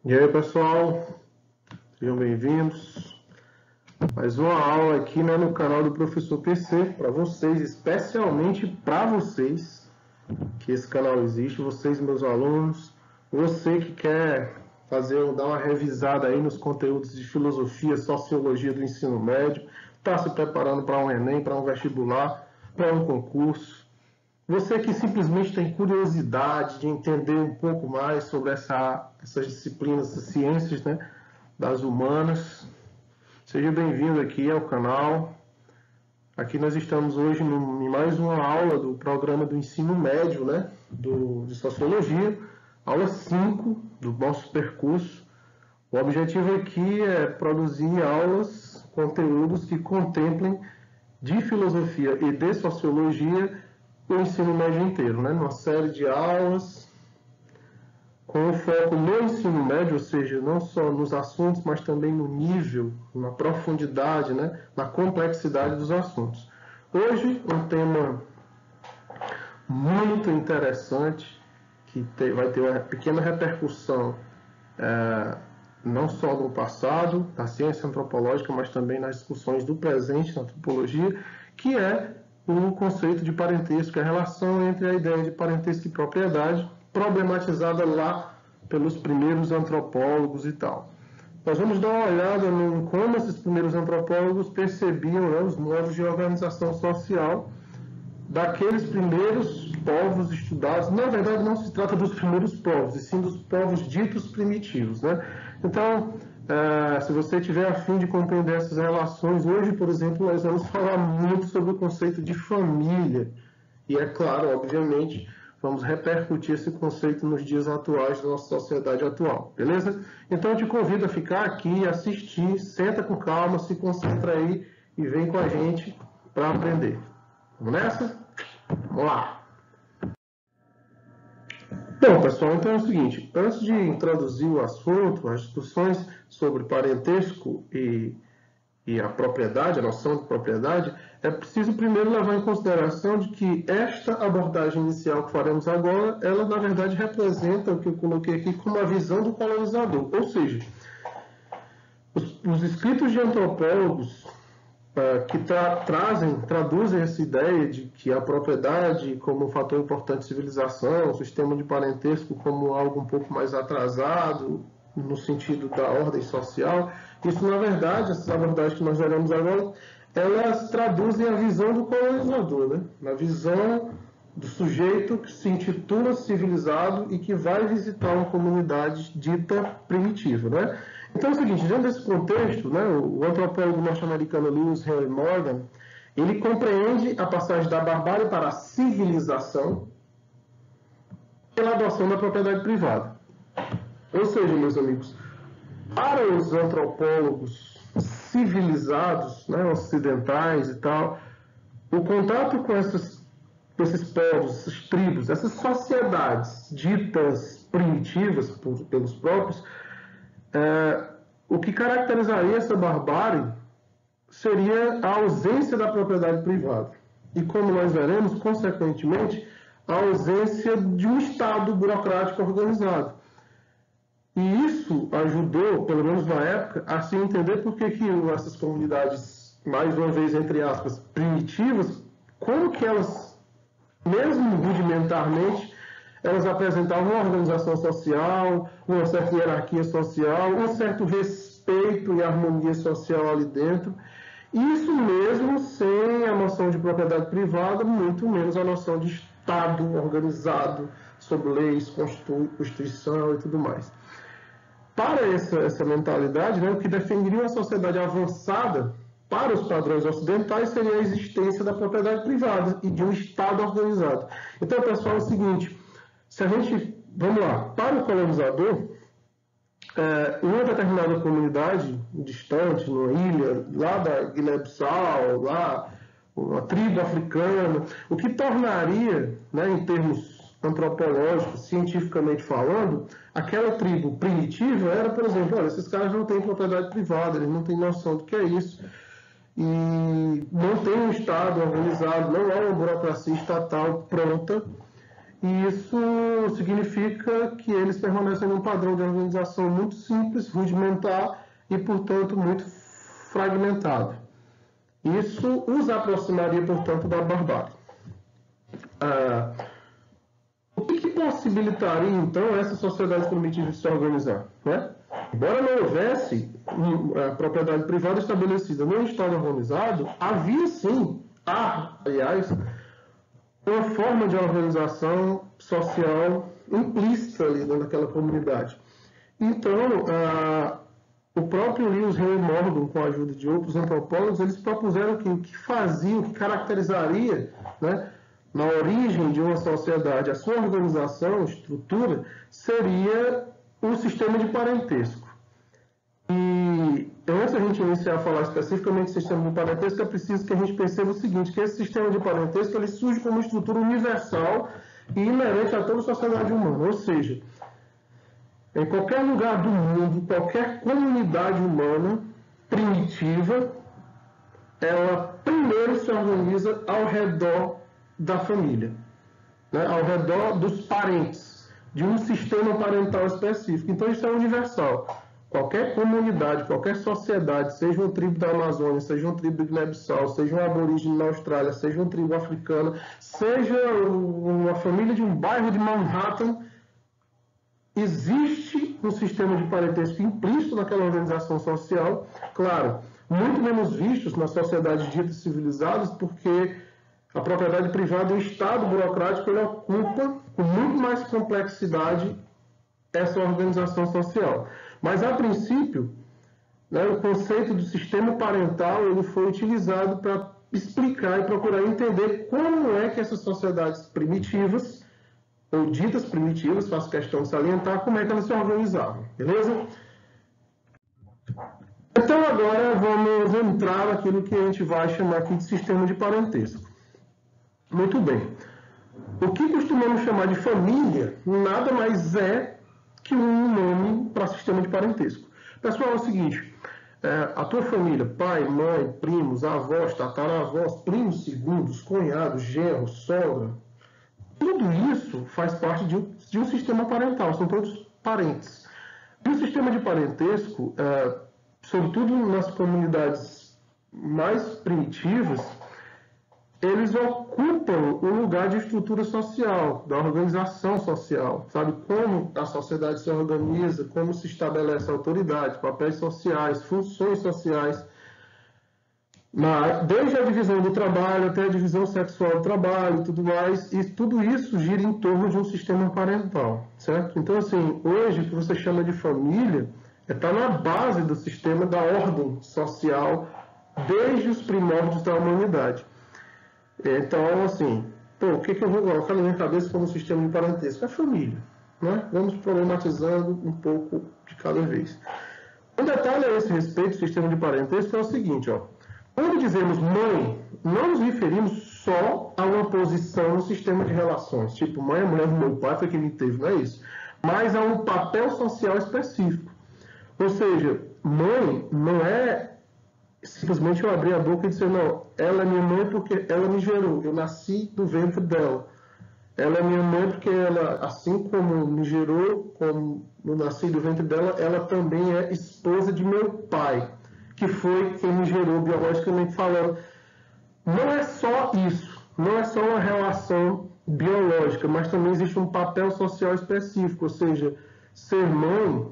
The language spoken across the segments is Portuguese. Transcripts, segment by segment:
E aí, pessoal, sejam bem-vindos. Mais uma aula aqui, no canal do Professor PC, para vocês, especialmente para vocês, que esse canal existe, vocês, meus alunos, você que quer dar uma revisada aí nos conteúdos de filosofia, sociologia do ensino médio, está se preparando para um Enem, para um vestibular, para um concurso. Você que simplesmente tem curiosidade de entender um pouco mais sobre essas disciplinas, essas ciências, das humanas, seja bem-vindo aqui ao canal. Aqui nós estamos hoje em mais uma aula do programa do ensino médio, de Sociologia, aula 5 do nosso percurso. O objetivo aqui é produzir aulas, conteúdos que contemplem de filosofia e de sociologia o ensino médio inteiro, numa série de aulas com foco no ensino médio, ou seja, não só nos assuntos, mas também no nível, na profundidade, na complexidade dos assuntos. Hoje, um tema muito interessante, que vai ter uma pequena repercussão, não só no passado, da ciência antropológica, mas também nas discussões do presente na antropologia, que é o conceito de parentesco, a relação entre a ideia de parentesco e propriedade, problematizada lá pelos primeiros antropólogos e tal. Nós vamos dar uma olhada em como esses primeiros antropólogos percebiam os modos de organização social daqueles primeiros povos estudados. Na verdade, não se trata dos primeiros povos, e sim dos povos ditos primitivos. Então, se você tiver a fim de compreender essas relações, hoje, por exemplo, nós vamos falar muito sobre o conceito de família. E é claro, obviamente, vamos repercutir esse conceito nos dias atuais da nossa sociedade atual, beleza? Então eu te convido a ficar aqui, assistir, senta com calma, se concentra aí e vem com a gente para aprender. Vamos nessa? Vamos lá! Bom, pessoal, então é o seguinte, antes de introduzir o assunto, as discussões sobre parentesco e a propriedade, a noção de propriedade, é preciso primeiro levar em consideração de que esta abordagem inicial que faremos agora, ela na verdade representa o que eu coloquei aqui como a visão do colonizador, ou seja, os escritos de antropólogos que traduzem essa ideia de que a propriedade como um fator importante de civilização, o sistema de parentesco como algo um pouco mais atrasado, no sentido da ordem social, isso, na verdade, essas abordagens que nós veremos agora, elas traduzem a visão do colonizador, a visão do sujeito que se intitula civilizado e que vai visitar uma comunidade dita primitiva, Então é o seguinte, dentro desse contexto, o antropólogo norte-americano Lewis Henry Morgan, ele compreende a passagem da barbárie para a civilização pela adoção da propriedade privada. Ou seja, meus amigos, para os antropólogos civilizados, ocidentais e tal, o contato com esses povos, essas tribos, essas sociedades ditas primitivas pelos próprios, o que caracterizaria essa barbárie seria a ausência da propriedade privada. E como nós veremos, consequentemente, a ausência de um Estado burocrático organizado. E isso ajudou, pelo menos na época, a se entender por que essas comunidades, mais uma vez, entre aspas, primitivas, como que elas, mesmo rudimentarmente, elas apresentavam uma organização social, uma certa hierarquia social, um certo respeito e harmonia social ali dentro. Isso mesmo sem a noção de propriedade privada, muito menos a noção de Estado organizado, sob leis, Constituição e tudo mais. Para essa mentalidade, o que defenderia uma sociedade avançada para os padrões ocidentais seria a existência da propriedade privada e de um Estado organizado. Então, pessoal, é o seguinte, vamos lá, para o colonizador, uma determinada comunidade distante, numa ilha, lá da Guiné-Bissau, lá, uma tribo africana, o que tornaria, em termos antropológicos, cientificamente falando, aquela tribo primitiva era, por exemplo, olha, esses caras não têm propriedade privada, eles não têm noção do que é isso, e não tem um Estado organizado, não há uma burocracia estatal pronta, e isso significa que eles permanecem num padrão de organização muito simples, rudimentar e, portanto, muito fragmentado. Isso os aproximaria, portanto, da barbárie. O que possibilitaria, então, essa sociedade primitiva de se organizar? Né? Embora não houvesse propriedade privada estabelecida no Estado organizado, havia sim, aliás, uma forma de organização social implícita ali dentro daquela comunidade. Então, o próprio Lewis Henry Morgan, com a ajuda de outros antropólogos, eles propuseram que o que fazia, o que caracterizaria, né, na origem de uma sociedade, a sua organização, estrutura, seria o sistema de parentesco. E antes da gente iniciar a falar especificamente do sistema de parentesco, é preciso que a gente perceba o seguinte, que esse sistema de parentesco ele surge como uma estrutura universal e inerente a toda a sociedade humana. Ou seja, em qualquer lugar do mundo, qualquer comunidade humana primitiva, ela primeiro se organiza ao redor da família, né? Ao redor dos parentes, de um sistema parental específico. Então isso é universal. Qualquer comunidade, qualquer sociedade, seja uma tribo da Amazônia, seja uma tribo de Guiné-Bissau, seja um aborígene na Austrália, seja uma tribo africana, seja uma família de um bairro de Manhattan, existe um sistema de parentesco implícito naquela organização social, claro, muito menos vistos nas sociedades ditas civilizadas, porque a propriedade privada e o Estado burocrático ele ocupa com muito mais complexidade essa organização social. Mas, a princípio, né, o conceito do sistema parental ele foi utilizado para explicar e procurar entender como é que essas sociedades primitivas, ou ditas primitivas, faço questão de salientar, como é que elas se organizavam, beleza? Então, agora vamos entrar naquilo que a gente vai chamar aqui de sistema de parentesco. Muito bem. O que costumamos chamar de família nada mais é que um nome para sistema de parentesco. Pessoal, é o seguinte, a tua família, pai, mãe, primos, avós, tataravós, primos segundos, cunhados, genros, sogra, tudo isso faz parte de um sistema parental, são todos parentes. E o sistema de parentesco, sobretudo nas comunidades mais primitivas, eles ocupam o lugar de estrutura social, da organização social, sabe? Como a sociedade se organiza, como se estabelece autoridade, papéis sociais, funções sociais, desde a divisão do trabalho até a divisão sexual do trabalho e tudo mais, e tudo isso gira em torno de um sistema parental, certo? Então, assim, hoje o que você chama de família está na base do sistema da ordem social desde os primórdios da humanidade. Então, assim, o que eu vou colocar na minha cabeça como sistema de parentesco? A família, né? Vamos problematizando um pouco de cada vez. Um detalhe a esse respeito do sistema de parentesco é o seguinte, ó. Quando dizemos mãe, não nos referimos só a uma posição no sistema de relações, tipo, mãe é mulher do meu pai, foi quem me teve, não é isso, mas a um papel social específico. Ou seja, mãe não é simplesmente eu abrir a boca e dizer, não, ela é minha mãe porque ela me gerou, eu nasci do ventre dela. Ela é minha mãe porque ela, assim como me gerou, como eu nasci do ventre dela, ela também é esposa de meu pai, que foi quem me gerou biologicamente falando. Não é só isso, não é só uma relação biológica, mas também existe um papel social específico, ou seja, ser mãe,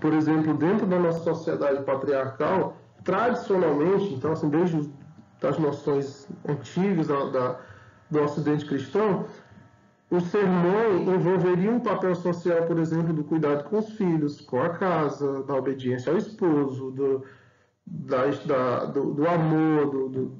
por exemplo, dentro da nossa sociedade patriarcal, tradicionalmente, então, assim, desde as noções antigas do Ocidente cristão, o ser mãe envolveria um papel social, por exemplo, do cuidado com os filhos, com a casa, da obediência ao esposo, do amor,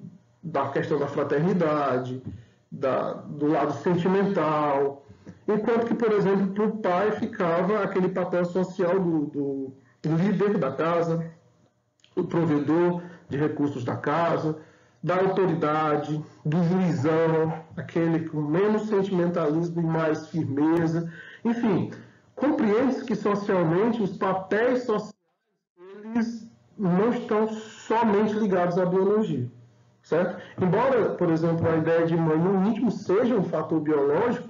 da questão da fraternidade, do lado sentimental, enquanto que, por exemplo, para o pai ficava aquele papel social do líder da casa, o provedor de recursos da casa, da autoridade, do juizão, aquele com menos sentimentalismo e mais firmeza. Enfim, compreende-se que socialmente os papéis sociais eles não estão somente ligados à biologia, certo? Embora, por exemplo, a ideia de mãe no íntimo seja um fator biológico,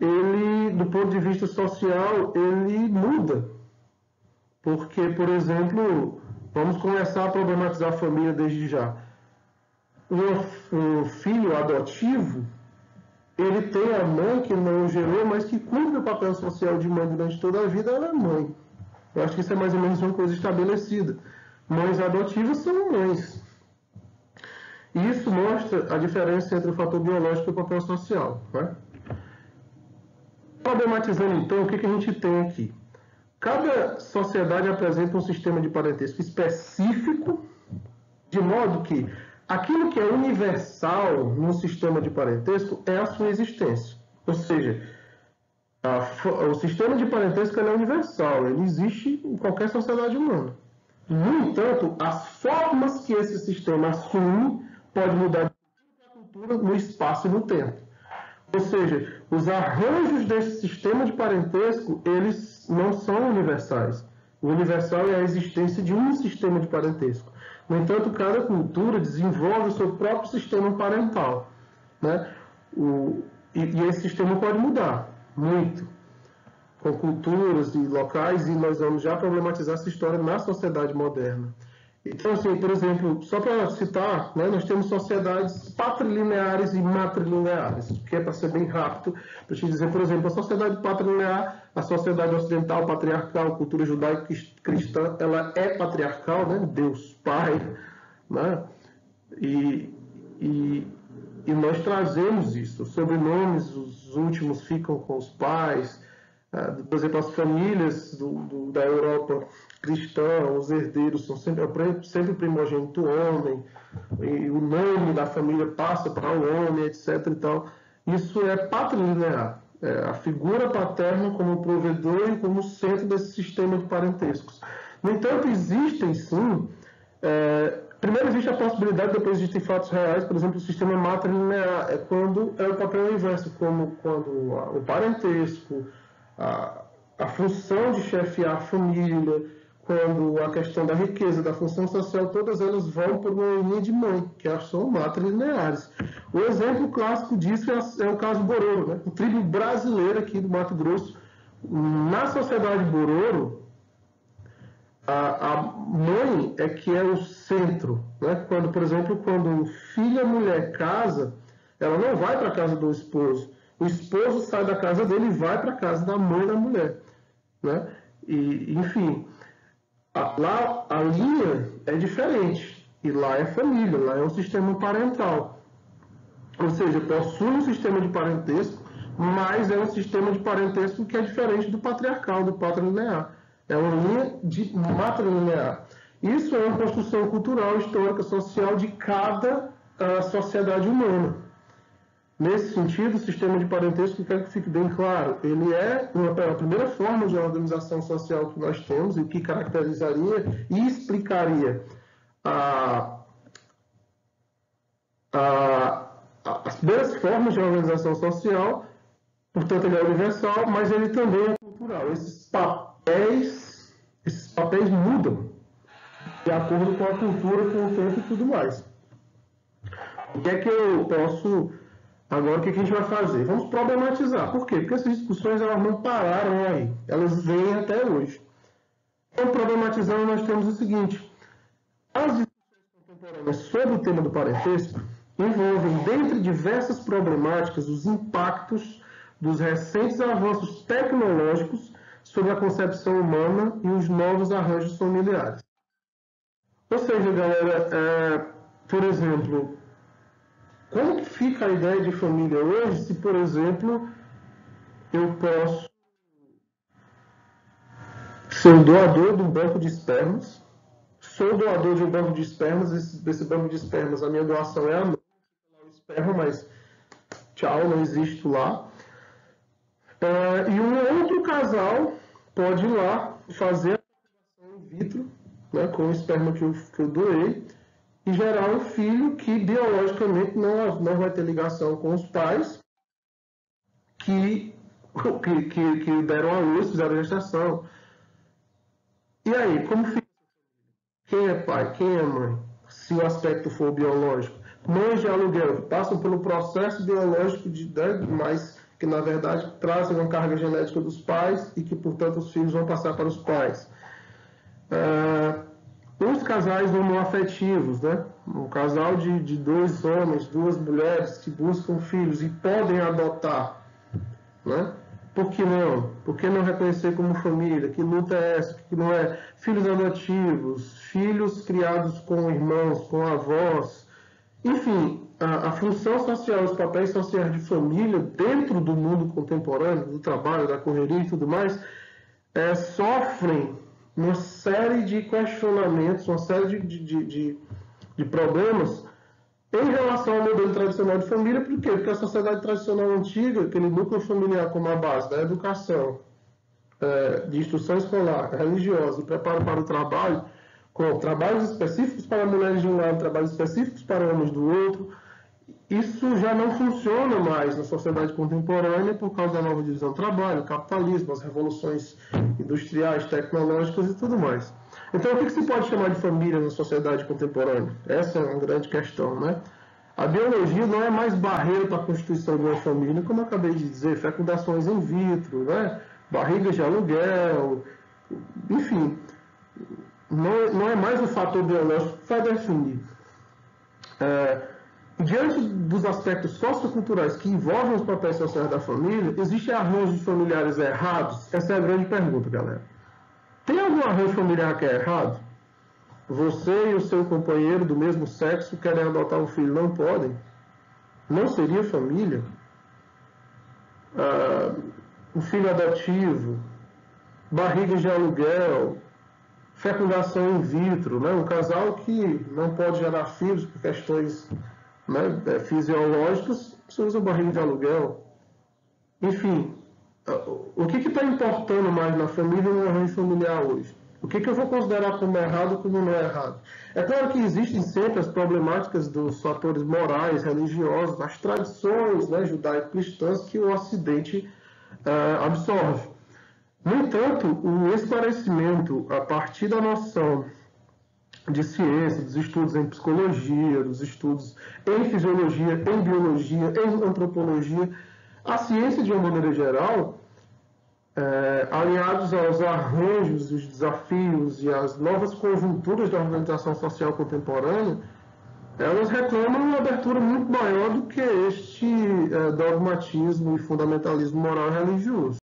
ele, do ponto de vista social, ele muda. Porque, por exemplo, vamos começar a problematizar a família desde já. Um filho adotivo, ele tem a mãe que não o gerou, mas que cumpre o papel social de mãe durante toda a vida, ela é mãe. Eu acho que isso é mais ou menos uma coisa estabelecida. Mães adotivas são mães. E isso mostra a diferença entre o fator biológico e o papel social. Né? Problematizando, então, o que a gente tem aqui? Cada sociedade apresenta um sistema de parentesco específico, de modo que aquilo que é universal no sistema de parentesco é a sua existência. Ou seja, o sistema de parentesco é universal, ele existe em qualquer sociedade humana. No entanto, as formas que esse sistema assume pode mudar de cultura no espaço e no tempo. Ou seja, os arranjos desse sistema de parentesco, eles não são universais. O universal é a existência de um sistema de parentesco. No entanto, cada cultura desenvolve o seu próprio sistema parental. Né? E esse sistema pode mudar muito com culturas e locais, e nós vamos já problematizar essa história na sociedade moderna. Então, assim, por exemplo, só para citar, né, nós temos sociedades patrilineares e matrilineares, que é para ser bem rápido, para te dizer, por exemplo, a sociedade patrilinear, a sociedade ocidental patriarcal, cultura judaico-cristã, ela é patriarcal, né, Deus Pai, né, e nós trazemos isso, os sobrenomes, os últimos ficam com os pais, por exemplo, as famílias da Europa cristã, os herdeiros são sempre primogênito homem, e o nome da família passa para o homem, etc. E tal. Isso é patrilinear, a figura paterna como provedor e como centro desse sistema de parentescos. No entanto, existem sim, primeiro existe a possibilidade, depois existem fatos reais, por exemplo, o sistema matrilinear, é quando é o papel inverso, como quando o parentesco, a função de chefiar a família, quando a questão da riqueza, da função social, todas elas vão por uma linha de mãe, que elas são matrilineares. O exemplo clássico disso é o caso Bororo, né? O tribo brasileiro aqui do Mato Grosso. Na sociedade Bororo, a mãe é que é o centro. Né? Quando, por exemplo, quando filho e mulher casa, ela não vai para a casa do esposo. O esposo sai da casa dele e vai para a casa da mãe da mulher. Né? E, enfim, lá a linha é diferente. E lá é família, lá é um sistema parental. Ou seja, possui um sistema de parentesco, mas é um sistema de parentesco que é diferente do patriarcal, do patrilinear. É uma linha de matrilinear. Isso é uma construção cultural, histórica, social de cada sociedade humana. Nesse sentido, o sistema de parentesco, quero que fique bem claro, ele é a primeira forma de organização social que nós temos e que caracterizaria e explicaria as primeiras formas de organização social, portanto ele é universal, mas ele também é cultural. Esses papéis mudam de acordo com a cultura, com o tempo e tudo mais. O que é que eu posso... Agora, o que a gente vai fazer? Vamos problematizar. Por quê? Porque essas discussões elas não pararam aí. Elas vêm até hoje. Então, problematizando, nós temos o seguinte. As discussões contemporâneas sobre o tema do parentesco envolvem, dentre diversas problemáticas, os impactos dos recentes avanços tecnológicos sobre a concepção humana e os novos arranjos familiares. Ou seja, galera, por exemplo... Como que fica a ideia de família hoje se, por exemplo, eu posso ser o doador de um banco de espermas, sou doador de um banco de espermas, esse banco de espermas, a minha doação é anônima, o esperma, mas tchau, não existo lá. E um outro casal pode ir lá fazer a fecundação in vitro, né, com o esperma que eu doei, e gerar um filho que biologicamente não vai ter ligação com os pais que deram a luz, fizeram a gestação. E aí, como fica? Quem é pai? Quem é mãe? Se o aspecto for biológico. Mães de aluguel que passam pelo processo biológico, mas que na verdade trazem uma carga genética dos pais e que, portanto, os filhos vão passar para os pais. Os casais homoafetivos, né? Um casal de dois homens, duas mulheres que buscam filhos e podem adotar, né? Por que não? Por que não reconhecer como família? Que luta é essa? Que não é? Filhos adotivos, filhos criados com irmãos, com avós. Enfim, a função social, os papéis sociais de família dentro do mundo contemporâneo, do trabalho, da correria e tudo mais, sofrem uma série de questionamentos, uma série de problemas em relação ao modelo tradicional de família. Por quê? Porque a sociedade tradicional antiga, aquele núcleo familiar como a base da educação, de instrução escolar, religiosa e preparo para o trabalho, com trabalhos específicos para mulheres de um lado, trabalhos específicos para homens do outro, isso já não funciona mais na sociedade contemporânea por causa da nova divisão do trabalho, o capitalismo, as revoluções industriais, tecnológicas e tudo mais. Então, o que se pode chamar de família na sociedade contemporânea? Essa é uma grande questão, né? A biologia não é mais barreira para a constituição de uma família, como eu acabei de dizer, fecundações in vitro, né? Barrigas de aluguel, enfim, não é mais o fator biológico que vai definir. Diante dos aspectos socioculturais que envolvem os papéis sociais da família, existem arranjos familiares errados? Essa é a grande pergunta, galera. Tem algum arranjo familiar que é errado? Você e o seu companheiro do mesmo sexo querem adotar um filho, não podem? Não seria família? Um filho adotivo, barrigas de aluguel, fecundação in vitro, né? Um casal que não pode gerar filhos por questões, né, fisiológicas, você usa barriga de aluguel. Enfim, o que está importando mais na família e no arranjo familiar hoje? O que eu vou considerar como errado e como não é errado? É claro que existem sempre as problemáticas dos fatores morais, religiosos, as tradições, né, judaico-cristãs que o Ocidente absorve. No entanto, o esclarecimento a partir da noção de ciência, dos estudos em psicologia, dos estudos em fisiologia, em biologia, em antropologia, a ciência de uma maneira geral, alinhados aos arranjos, os desafios e as novas conjunturas da organização social contemporânea, elas reclamam uma abertura muito maior do que este dogmatismo e fundamentalismo moral e religioso.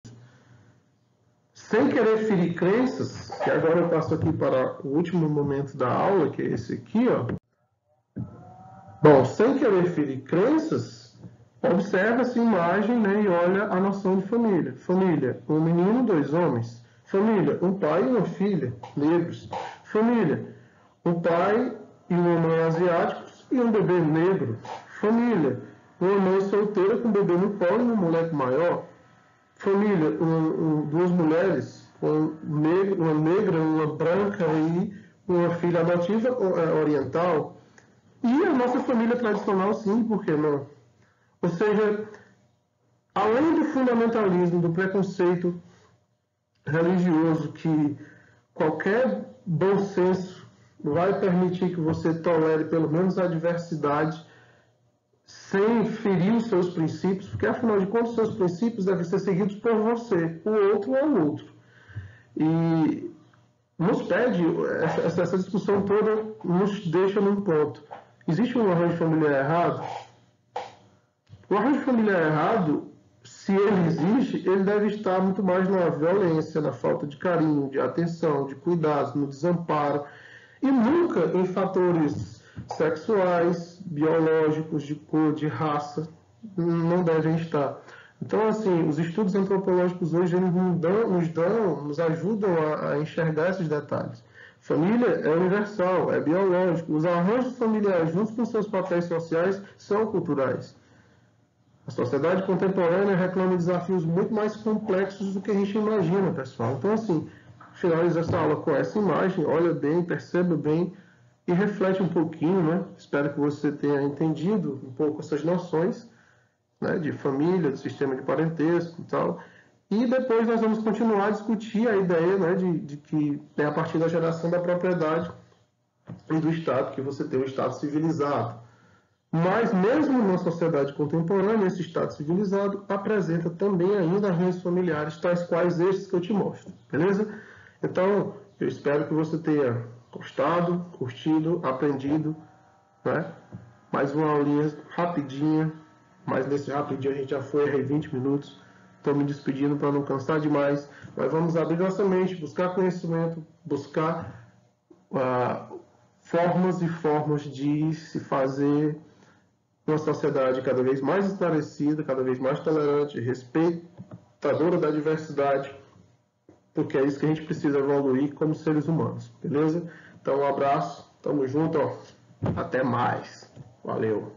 Sem querer ferir crenças, que agora eu passo aqui para o último momento da aula, que é esse aqui, ó. Bom, sem querer ferir crenças, observa essa imagem, né, e olha a noção de família. Família, um menino, dois homens. Família, um pai e uma filha, negros. Família, um pai e uma mãe asiáticos e um bebê negro. Família, uma mãe solteira com um bebê no colo e um moleque maior. Família, duas mulheres, uma negra, uma branca e uma filha adotiva oriental. E a nossa família tradicional, sim, por que não? Ou seja, além do fundamentalismo, do preconceito religioso, que qualquer bom senso vai permitir que você tolere pelo menos a diversidade, sem ferir os seus princípios, porque afinal de contas os seus princípios devem ser seguidos por você, o outro é o outro. E nos pede, essa discussão toda nos deixa num ponto. Existe um arranjo familiar errado? O arranjo familiar errado, se ele existe, ele deve estar muito mais na violência, na falta de carinho, de atenção, de cuidados, no desamparo, e nunca em fatores sexuais, biológicos, de cor, de raça, não devem estar. Então, assim, os estudos antropológicos hoje eles nos ajudam a enxergar esses detalhes. Família é universal, é biológico. Os arranjos familiares, junto com seus papéis sociais, são culturais. A sociedade contemporânea reclama desafios muito mais complexos do que a gente imagina, pessoal. Então, assim, finalizo essa aula com essa imagem, olha bem, perceba bem e reflete um pouquinho, né? Espero que você tenha entendido um pouco essas noções, né, de família, de sistema de parentesco e tal. E depois nós vamos continuar a discutir a ideia, né, de que é a partir da geração da propriedade e do Estado que você tem um Estado civilizado. Mas mesmo na sociedade contemporânea, esse Estado civilizado apresenta também ainda redes familiares, tais quais estes que eu te mostro, beleza? Então, eu espero que você tenha gostado, curtido, aprendido, né? Mais uma aulinha rapidinha, mas nesse rapidinho a gente já foi aí 20 minutos. Estou me despedindo para não cansar demais, mas vamos abrir nossa mente, buscar conhecimento, buscar formas e formas de se fazer uma sociedade cada vez mais esclarecida, cada vez mais tolerante, respeitadora da diversidade, porque é isso que a gente precisa evoluir como seres humanos, beleza? Então, um abraço, tamo junto, ó. Até mais. Valeu.